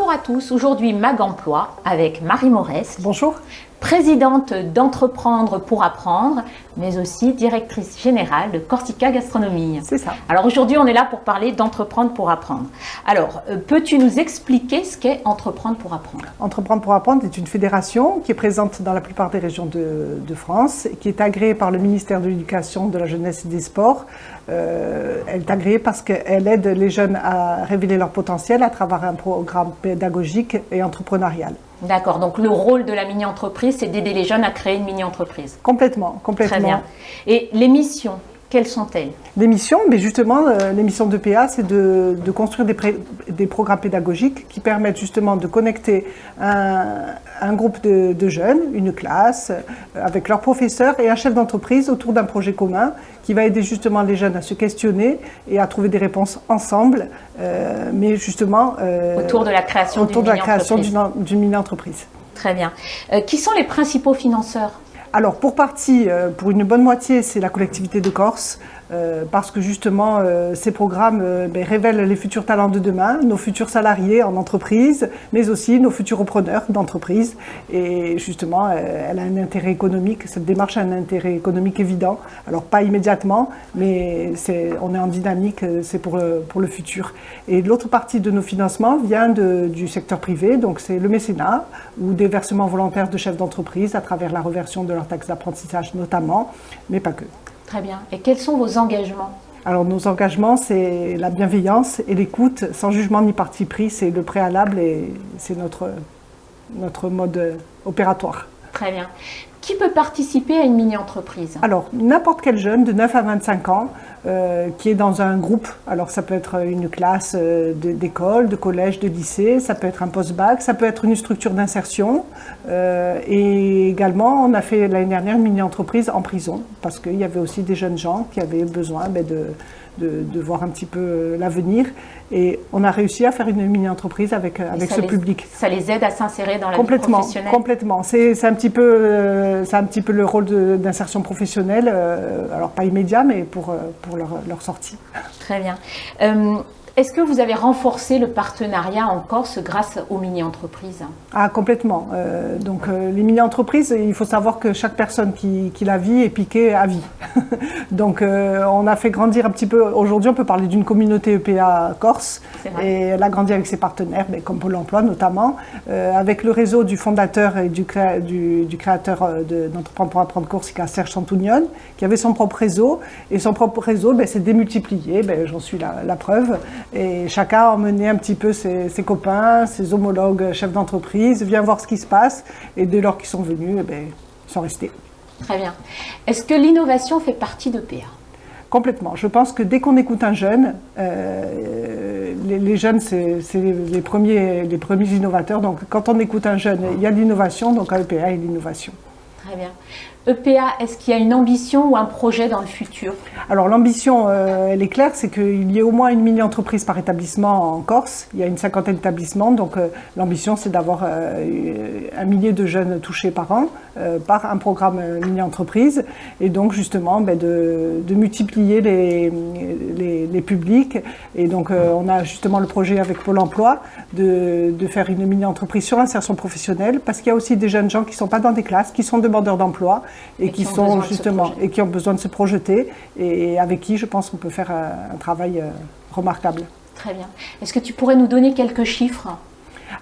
Bonjour à tous, aujourd'hui Mag Emploi avec Marie Morès. Bonjour. Présidente d'Entreprendre pour apprendre, mais aussi directrice générale de Corsica Gastronomie. C'est ça. Alors aujourd'hui, on est là pour parler d'Entreprendre pour apprendre. Alors, peux-tu nous expliquer ce qu'est Entreprendre pour apprendre? Entreprendre pour apprendre est une fédération qui est présente dans la plupart des régions de France, qui est agréée par le ministère de l'Éducation, de la Jeunesse et des Sports. Elle est agréée parce qu'elle aide les jeunes à révéler leur potentiel à travers un programme pédagogique et entrepreneurial. D'accord, donc le rôle de la mini-entreprise, c'est d'aider les jeunes à créer une mini-entreprise. Complètement. Très bien. Et les missions, quelles sont-elles? Les missions, mais justement, les missions d'EPA, c'est de construire des programmes pédagogiques qui permettent justement de connecter un groupe de jeunes, une classe, avec leurs professeurs et un chef d'entreprise autour d'un projet commun qui va aider justement les jeunes à se questionner et à trouver des réponses ensemble, mais justement autour de la création d'une mini-entreprise. Très bien. Qui sont les principaux financeurs? Alors pour partie, pour une bonne moitié, c'est la collectivité de Corse, parce que justement ces programmes révèlent les futurs talents de demain, nos futurs salariés en entreprise, mais aussi nos futurs repreneurs d'entreprise. Et justement, elle a un intérêt économique, cette démarche a un intérêt économique évident. Alors pas immédiatement, mais on est en dynamique, c'est pour le futur. Et l'autre partie de nos financements vient du secteur privé, donc c'est le mécénat ou des versements volontaires de chefs d'entreprise à travers la reversion de leur taxe d'apprentissage notamment, mais pas que. Très bien. Et quels sont vos engagements? Alors nos engagements, c'est la bienveillance et l'écoute, sans jugement ni parti pris, c'est le préalable et c'est notre mode opératoire. Très bien. Qui peut participer à une mini-entreprise? Alors, n'importe quel jeune de 9 à 25 ans qui est dans un groupe. Alors, ça peut être une classe d'école, de collège, de lycée, ça peut être un post-bac, ça peut être une structure d'insertion. Et également, on a fait l'année dernière une mini-entreprise en prison parce qu'il y avait aussi des jeunes gens qui avaient besoin de voir un petit peu l'avenir. Et on a réussi à faire une mini-entreprise avec ce public. Ça les aide à s'insérer dans la vie professionnelle? Complètement. C'est un petit peu le rôle d'insertion professionnelle, alors pas immédiat, mais pour leur sortie. Très bien. Est-ce que vous avez renforcé le partenariat en Corse grâce aux mini-entreprises? Ah, complètement. Donc, les mini-entreprises, il faut savoir que chaque personne qui la vit est piquée à vie. Donc, on a fait grandir un petit peu. Aujourd'hui, on peut parler d'une communauté EPA Corse. Et elle a grandi avec ses partenaires, comme Pôle emploi notamment, avec le réseau du fondateur et du créateur d'Entreprendre pour apprendre Corsica, Serge Chantounion, qui avait son propre réseau. Et son propre réseau s'est démultiplié, j'en suis la preuve. Et chacun a emmené un petit peu ses copains, ses homologues chefs d'entreprise, vient voir ce qui se passe. Et dès lors qu'ils sont venus, ils sont restés. Très bien. Est-ce que l'innovation fait partie d'EPA? Complètement. Je pense que dès qu'on écoute un jeune, les jeunes, c'est les premiers innovateurs. Donc quand on écoute un jeune, il y a de l'innovation, donc à EPA, il y a de l'innovation. Très bien. EPA, est-ce qu'il y a une ambition ou un projet dans le futur? Alors l'ambition, elle est claire, c'est qu'il y ait au moins une mini-entreprise par établissement en Corse. Il y a une 50aine d'établissements, donc l'ambition c'est d'avoir 1 millier de jeunes touchés par an par un programme mini-entreprise. Et donc justement de multiplier les publics. Et donc on a justement le projet avec Pôle emploi de faire une mini-entreprise sur l'insertion professionnelle, parce qu'il y a aussi des jeunes gens qui ne sont pas dans des classes, qui sont demandeurs d'emploi, et qui sont justement et qui ont besoin de se projeter et avec qui je pense qu'on peut faire un travail remarquable. Très bien. Est-ce que tu pourrais nous donner quelques chiffres?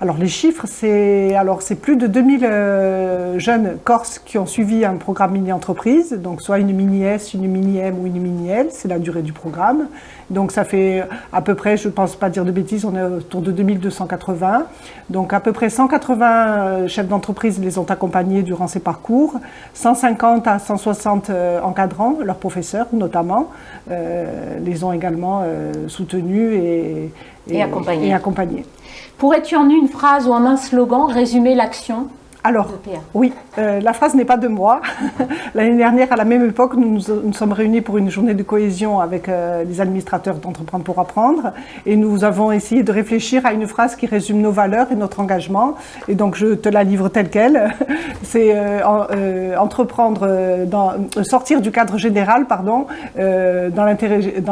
Alors les chiffres, c'est plus de 2000 jeunes Corses qui ont suivi un programme mini-entreprise, donc soit une mini-S, une mini-M ou une mini-L, c'est la durée du programme. Donc ça fait à peu près, je ne pense pas dire de bêtises, on est autour de 2280. Donc à peu près 180 chefs d'entreprise les ont accompagnés durant ces parcours, 150 à 160 encadrants, leurs professeurs notamment, les ont également soutenus et accompagnés. Pourrais-tu en une phrase ou en un slogan résumer l'action Alors, oui, la phrase n'est pas de moi. L'année dernière, à la même époque, nous sommes réunis pour une journée de cohésion avec les administrateurs d'Entreprendre pour apprendre. Et nous avons essayé de réfléchir à une phrase qui résume nos valeurs et notre engagement. Et donc, je te la livre telle qu'elle. C'est sortir du cadre général, dans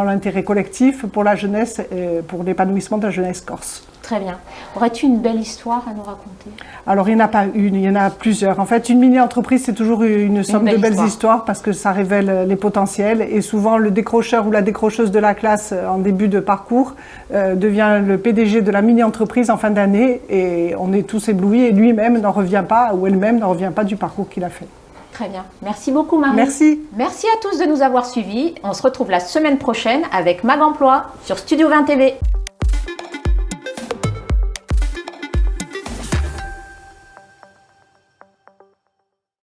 l'intérêt collectif pour la jeunesse, pour l'épanouissement de la jeunesse corse. Très bien. Aurais-tu une belle histoire à nous raconter? Alors, il n'y en a pas une, il y en a plusieurs. En fait, une mini-entreprise, c'est toujours une somme de belles histoires parce que ça révèle les potentiels. Et souvent, le décrocheur ou la décrocheuse de la classe en début de parcours devient le PDG de la mini-entreprise en fin d'année. Et on est tous éblouis et lui-même n'en revient pas ou elle-même n'en revient pas du parcours qu'il a fait. Très bien. Merci beaucoup, Marie. Merci. Merci à tous de nous avoir suivis. On se retrouve la semaine prochaine avec Mag Emploi sur Studio 20 TV.